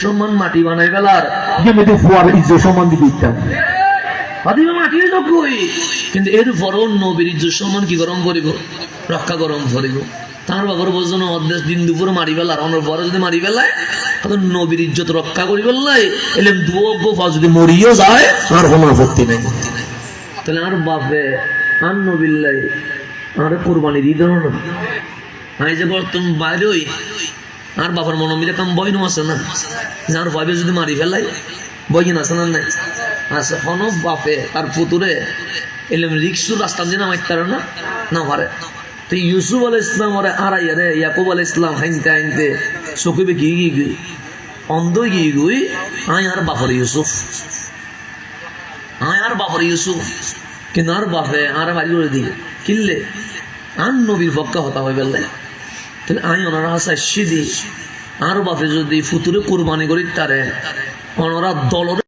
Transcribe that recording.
সম্মান মাটি বানাই ফেলার যেমনি ফুয়ার ইজ্জত সম্মান দিয়ে দিতাম আদিবা মাটির তো কই কিন্তু এর পরও নবীর ইজ্জত সম্মান কি গরম করিব রক্ষা গরম করিব তার বাবার বোঝানো অর্ধেক দিন দুপুর মারি ফেলার অনর পরে যদি মারি ফেলায় তখন নবীর ইজ্জত রক্ষা করি ফেললাই এলে দুয়া যদি মরিও যায় আর কোনো আপত্তি নেই তাহলে আর বাপে আর নবীল্লাই আর কোরবানি দিয়ে দেবো না আমি যে বর্তমান বাইরে ওই আর বাবার মনে মিলে কাম বইনও আছে না যার ভাবে যদি মারি ফেলাই বইন আছে না নাই আছে হন বাপে তার পুতুরে এলাম রিক্সুর রাস্তা দিয়ে নামাই তার না পারে তো ইউসুফ আল ইসলাম ওরে আড়াইয়া রে ইয়াকুব আল ইসলাম হাইনতে হাইনতে চকিবে গিয়ে গিয়ে গুই অন্ধ গিয়ে গুই আয় আর বাপর ইউসুফ আয় আর বাপর ইউসুফ কিন্তু আর বাপে আর বাড়ি করে দিয়ে কিনলে আর নবীর পক্ষা হতা হয়ে গেলে তাহলে আমি ওনারা হাসাই সিদি আর বাপে যদি ফুতুরে কোরবানি করি তারে ওনারা দলরে